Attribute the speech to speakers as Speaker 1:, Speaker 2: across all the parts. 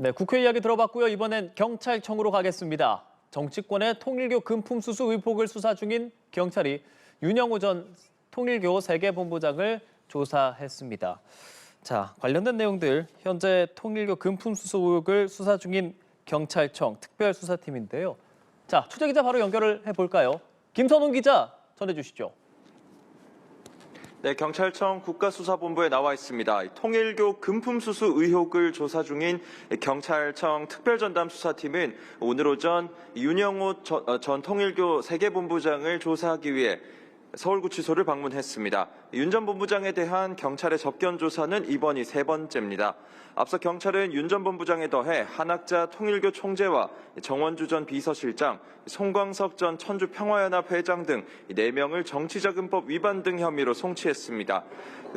Speaker 1: 네, 국회 이야기 들어봤고요. 이번엔 경찰청으로 가겠습니다. 정치권의 통일교 금품 수수 의혹을 수사 중인 경찰이 윤영호 전 통일교 세계본부장을 조사했습니다. 자, 관련된 내용들 현재 통일교 금품 수수 의혹을 수사 중인 경찰청 특별수사팀인데요. 자, 취재 기자 바로 연결을 해볼까요? 김선웅 기자 전해주시죠.
Speaker 2: 네, 경찰청 국가수사본부에 나와 있습니다. 통일교 금품 수수 의혹을 조사 중인 경찰청 특별전담 수사팀은 오늘 오전 윤영호 전 통일교 세계본부장을 조사하기 위해 서울구치소를 방문했습니다. 윤 전 본부장에 대한 경찰의 접견 조사는 이번이 세 번째입니다. 앞서 경찰은 윤 전 본부장에 더해 한학자 통일교 총재와 정원주 전 비서실장, 송광석 전 천주평화연합 회장 등 4명을 정치자금법 위반 등 혐의로 송치했습니다.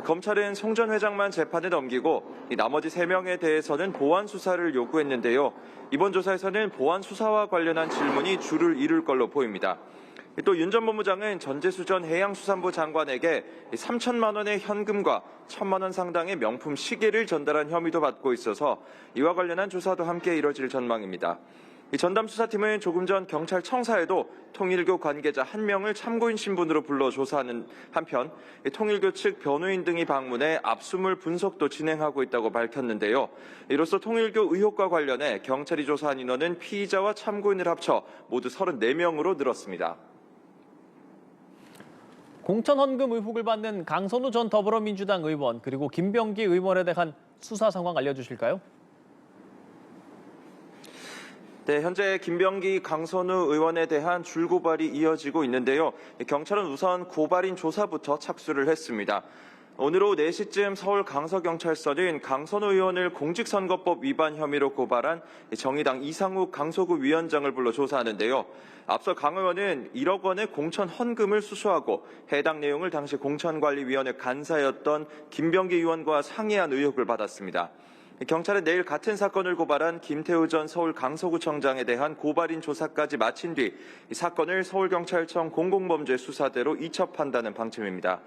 Speaker 2: 검찰은 송 전 회장만 재판에 넘기고 나머지 3명에 대해서는 보완 수사를 요구했는데요. 이번 조사에서는 보완 수사와 관련한 질문이 줄을 이룰 걸로 보입니다. 또 윤 전 본부장은 전재수 전 해양수산부 장관에게 3천만 원의 현금과 1천만 원 상당의 명품 시계를 전달한 혐의도 받고 있어서 이와 관련한 조사도 함께 이뤄질 전망입니다. 전담 수사팀은 조금 전 경찰청사에도 통일교 관계자 1명을 참고인 신분으로 불러 조사하는 한편 통일교 측 변호인 등이 방문해 압수물 분석도 진행하고 있다고 밝혔는데요. 이로써 통일교 의혹과 관련해 경찰이 조사한 인원은 피의자와 참고인을 합쳐 모두 34명으로 늘었습니다.
Speaker 1: 공천 헌금 의혹을 받는 강선우 전 더불어민주당 의원 그리고 김병기 의원에 대한 수사 상황 알려주실까요?
Speaker 2: 네, 현재 김병기, 강선우 의원에 대한 줄고발이 이어지고 있는데요. 경찰은 우선 고발인 조사부터 착수를 했습니다. 오늘 오후 4시쯤 서울 강서경찰서는 강선우 의원을 공직선거법 위반 혐의로 고발한 정의당 이상욱 강서구 위원장을 불러 조사하는데요. 앞서 강 의원은 1억 원의 공천 헌금을 수수하고 해당 내용을 당시 공천관리위원회 간사였던 김병기 의원과 상의한 의혹을 받았습니다. 경찰은 내일 같은 사건을 고발한 김태우 전 서울 강서구청장에 대한 고발인 조사까지 마친 뒤 이 사건을 서울경찰청 공공범죄수사대로 이첩한다는 방침입니다.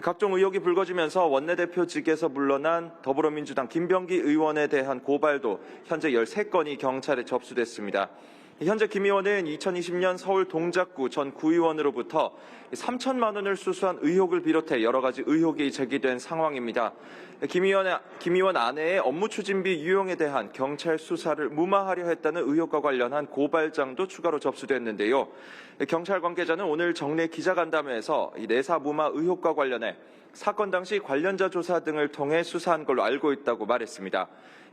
Speaker 2: 각종 의혹이 불거지면서 원내대표직에서 물러난 더불어민주당 김병기 의원에 대한 고발도 현재 13건이 경찰에 접수됐습니다. 현재 김 의원은 2020년 서울 동작구 전 구의원으로부터 3천만 원을 수수한 의혹을 비롯해 여러 가지 의혹이 제기된 상황입니다. 김 의원 아내의 업무 추진비 유용에 대한 경찰 수사를 무마하려 했다는 의혹과 관련한 고발장도 추가로 접수됐는데요. 경찰 관계자는 오늘 정례 기자간담회에서 이 내사 무마 의혹과 관련해 사건 당시 관련자 조사 등을 통해 수사한 걸로 알고 있다고 말했습니다.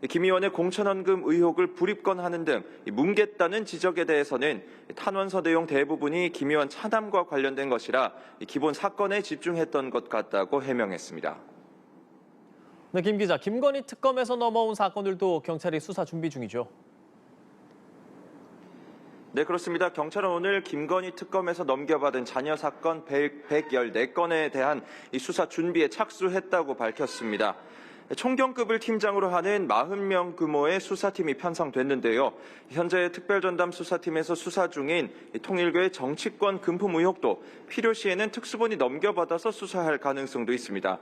Speaker 2: 김 의원의 공천헌금 의혹을 불입건하는 등 뭉갰다는 지적에 대해서는 탄원서 내용 대부분이 김 의원 차남과 관련된 것이라 기본 사건에 집중했던 것 같다고 해명했습니다.
Speaker 1: 네, 김 기자, 김건희 특검에서 넘어온 사건들도 경찰이 수사 준비 중이죠.
Speaker 2: 네, 그렇습니다. 경찰은 오늘 김건희 특검에서 넘겨받은 자녀 사건 114건에 대한 이 수사 준비에 착수했다고 밝혔습니다. 총경급을 팀장으로 하는 40명 규모의 수사팀이 편성됐는데요. 현재 특별전담 수사팀에서 수사 중인 통일교의 정치권 금품 의혹도 필요시에는 특수본이 넘겨받아서 수사할 가능성도 있습니다.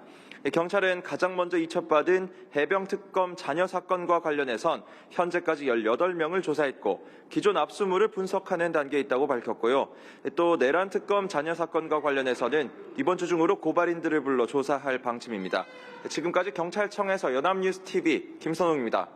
Speaker 2: 경찰은 가장 먼저 이첩받은 해병특검 자녀 사건과 관련해선 현재까지 18명을 조사했고 기존 압수물을 분석하는 단계에 있다고 밝혔고요. 또 내란특검 자녀 사건과 관련해서는 이번 주 중으로 고발인들을 불러 조사할 방침입니다. 지금까지 경찰청에서 연합뉴스TV 김선웅입니다.